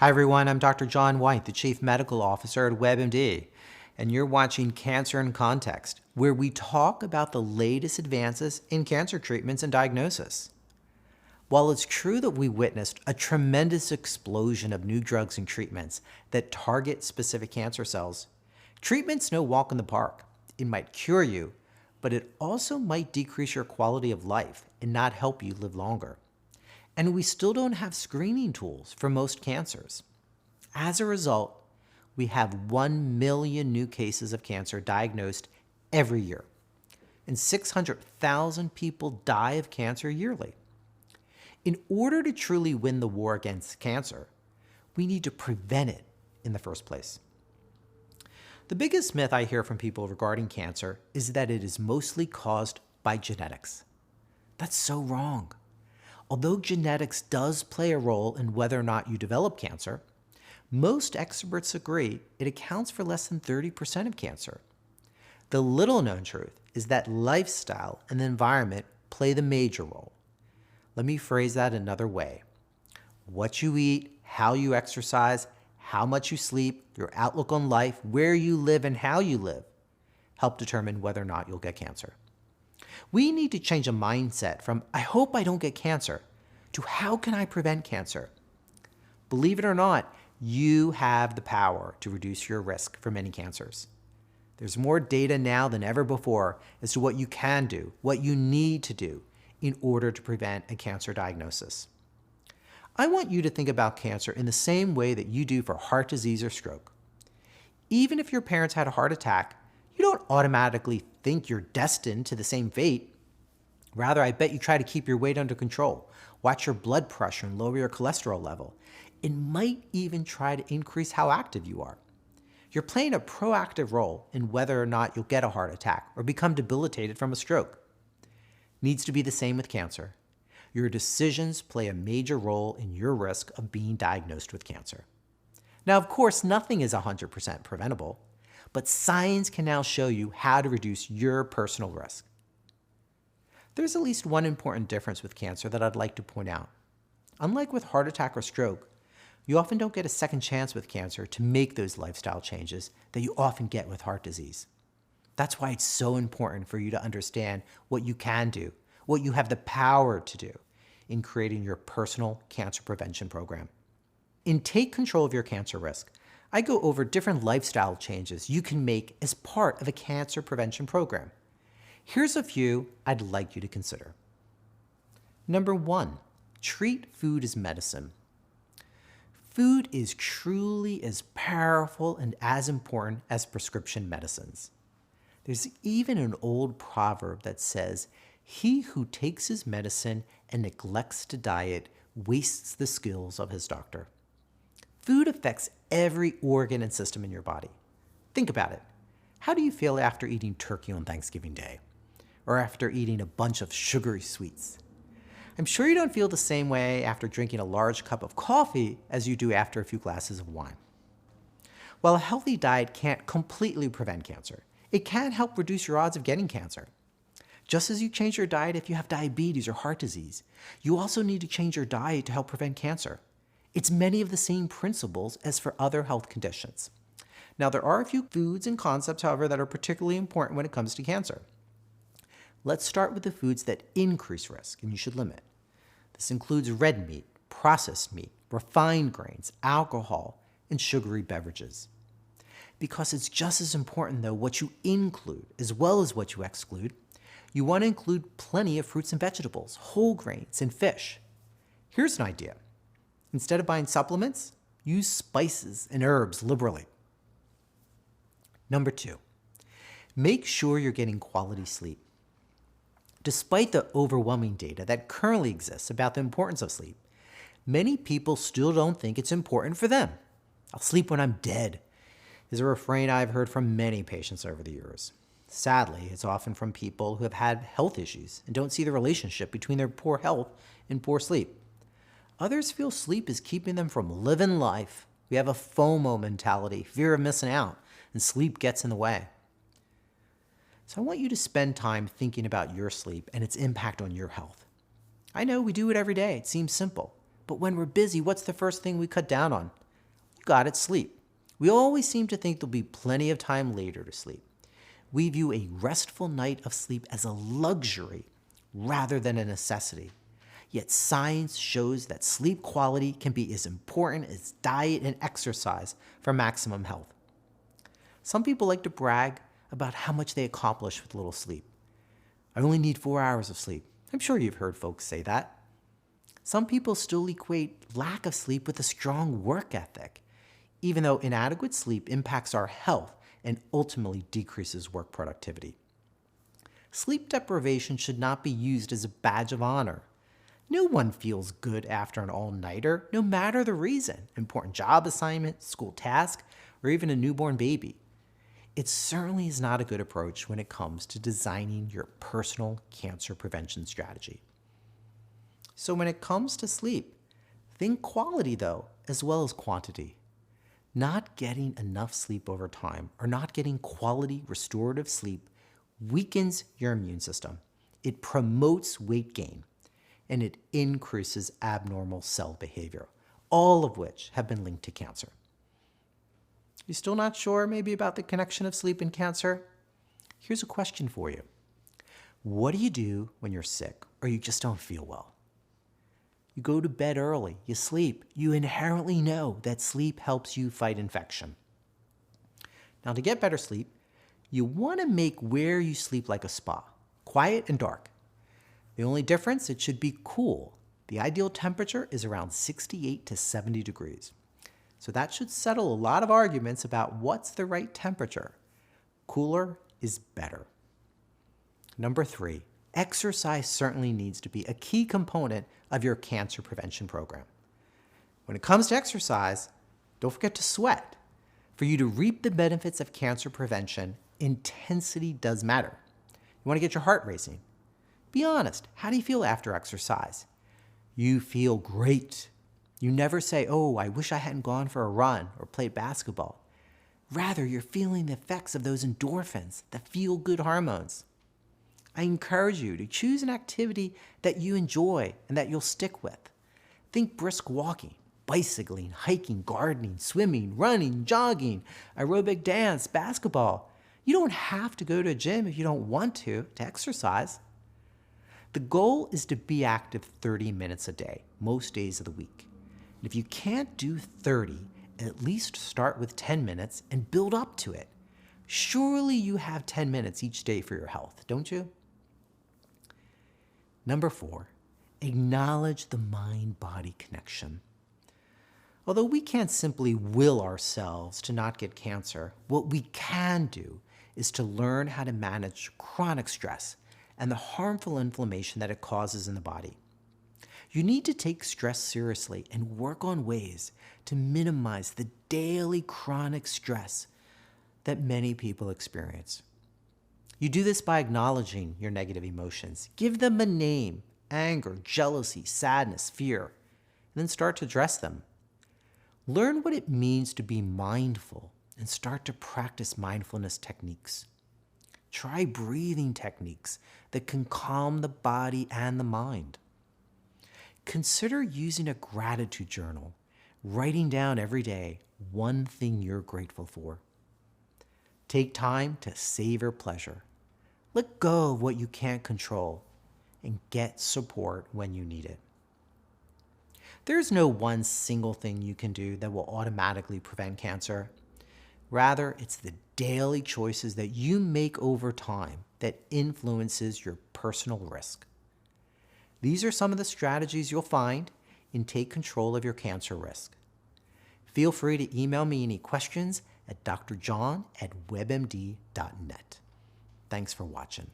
Hi everyone, I'm Dr. John White, the Chief Medical Officer at WebMD, and you're watching Cancer in Context, where we talk about the latest advances in cancer treatments and diagnosis. While it's true that we witnessed a tremendous explosion of new drugs and treatments that target specific cancer cells, treatment's no walk in the park. It might cure you, but it also might decrease your quality of life and not help you live longer. And we still don't have screening tools for most cancers. As a result, we have 1 million new cases of cancer diagnosed every year, and 600,000 people die of cancer yearly. In order to truly win the war against cancer, we need to prevent it in the first place. The biggest myth I hear from people regarding cancer is that it is mostly caused by genetics. That's so wrong. Although genetics does play a role in whether or not you develop cancer, most experts agree it accounts for less than 30% of cancer. The little-known truth is that lifestyle and the environment play the major role. Let me phrase that another way. What you eat, how you exercise, how much you sleep, your outlook on life, where you live, and how you live help determine whether or not you'll get cancer. We need to change a mindset from, I hope I don't get cancer, to how can I prevent cancer? Believe it or not, you have the power to reduce your risk for many cancers. There's more data now than ever before as to what you can do, what you need to do in order to prevent a cancer diagnosis. I want you to think about cancer in the same way that you do for heart disease or stroke. Even if your parents had a heart attack, you don't automatically think you're destined to the same fate. Rather, I bet you try to keep your weight under control, watch your blood pressure and lower your cholesterol level, and might even try to increase how active you are. You're playing a proactive role in whether or not you'll get a heart attack or become debilitated from a stroke. Needs to be the same with cancer. Your decisions play a major role in your risk of being diagnosed with cancer. Now, of course, nothing is 100% preventable, but science can now show you how to reduce your personal risk. There's at least one important difference with cancer that I'd like to point out. Unlike with heart attack or stroke, you often don't get a second chance with cancer to make those lifestyle changes that you often get with heart disease. That's why it's so important for you to understand what you can do, what you have the power to do in creating your personal cancer prevention program. In Take Control of Your Cancer Risk, I go over different lifestyle changes you can make as part of a cancer prevention program. Here's a few I'd like you to consider. Number 1, treat food as medicine. Food is truly as powerful and as important as prescription medicines. There's even an old proverb that says, "He who takes his medicine and neglects to diet wastes the skills of his doctor." Food affects every organ and system in your body. Think about it. How do you feel after eating turkey on Thanksgiving Day? Or after eating a bunch of sugary sweets? I'm sure you don't feel the same way after drinking a large cup of coffee as you do after a few glasses of wine. While a healthy diet can't completely prevent cancer, it can help reduce your odds of getting cancer. Just as you change your diet if you have diabetes or heart disease, you also need to change your diet to help prevent cancer. It's many of the same principles as for other health conditions. Now, there are a few foods and concepts, however, that are particularly important when it comes to cancer. Let's start with the foods that increase risk and you should limit. This includes red meat, processed meat, refined grains, alcohol, and sugary beverages. Because it's just as important, though, what you include as well as what you exclude, you want to include plenty of fruits and vegetables, whole grains, and fish. Here's an idea. Instead of buying supplements, use spices and herbs liberally. Number 2, make sure you're getting quality sleep. Despite the overwhelming data that currently exists about the importance of sleep, many people still don't think it's important for them. "I'll sleep when I'm dead," is a refrain I've heard from many patients over the years. Sadly, it's often from people who have had health issues and don't see the relationship between their poor health and poor sleep. Others feel sleep is keeping them from living life. We have a FOMO mentality, fear of missing out, and sleep gets in the way. So I want you to spend time thinking about your sleep and its impact on your health. I know we do it every day. It seems simple. But when we're busy, what's the first thing we cut down on? got it, sleep. We always seem to think there'll be plenty of time later to sleep. We view a restful night of sleep as a luxury rather than a necessity. Yet science shows that sleep quality can be as important as diet and exercise for maximum health. Some people like to brag about how much they accomplish with little sleep. I only need 4 hours of sleep. I'm sure you've heard folks say that. Some people still equate lack of sleep with a strong work ethic, even though inadequate sleep impacts our health and ultimately decreases work productivity. Sleep deprivation should not be used as a badge of honor. No one feels good after an all-nighter, no matter the reason, important job assignment, school task, or even a newborn baby. It certainly is not a good approach when it comes to designing your personal cancer prevention strategy. So when it comes to sleep, think quality though, as well as quantity. Not getting enough sleep over time or not getting quality restorative sleep weakens your immune system. It promotes weight gain and it increases abnormal cell behavior, all of which have been linked to cancer. You still not sure maybe about the connection of sleep and cancer? Here's a question for you. What do you do when you're sick or you just don't feel well? You go to bed early, you sleep. You inherently know that sleep helps you fight infection. Now, to get better sleep, you want to make where you sleep like a spa, quiet and dark. The only difference, it should be cool. The ideal temperature is around 68 to 70 degrees. So that should settle a lot of arguments about what's the right temperature. Cooler is better. Number 3, exercise certainly needs to be a key component of your cancer prevention program. When it comes to exercise, don't forget to sweat. For you to reap the benefits of cancer prevention, intensity does matter. You want to get your heart racing. Be honest, how do you feel after exercise? You feel great. You never say, oh, I wish I hadn't gone for a run or played basketball. Rather, you're feeling the effects of those endorphins, the feel-good hormones. I encourage you to choose an activity that you enjoy and that you'll stick with. Think brisk walking, bicycling, hiking, gardening, swimming, running, jogging, aerobic dance, basketball. You don't have to go to a gym if you don't want to exercise. The goal is to be active 30 minutes a day, most days of the week. And if you can't do 30, at least start with 10 minutes and build up to it. Surely you have 10 minutes each day for your health, don't you? Number 4, acknowledge the mind-body connection. Although we can't simply will ourselves to not get cancer, what we can do is to learn how to manage chronic stress and the harmful inflammation that it causes in the body. You need to take stress seriously and work on ways to minimize the daily chronic stress that many people experience. You do this by acknowledging your negative emotions. Give them a name: anger, jealousy, sadness, fear, and then start to address them. Learn what it means to be mindful and start to practice mindfulness techniques. Try breathing techniques that can calm the body and the mind. Consider using a gratitude journal, writing down every day one thing you're grateful for. Take time to savor pleasure. Let go of what you can't control and get support when you need it. There's no one single thing you can do that will automatically prevent cancer. Rather, it's the daily choices that you make over time that influences your personal risk. These are some of the strategies you'll find in Take Control of Your Cancer Risk. Feel free to email me any questions at drjohn@webmd.net. Thanks for watching.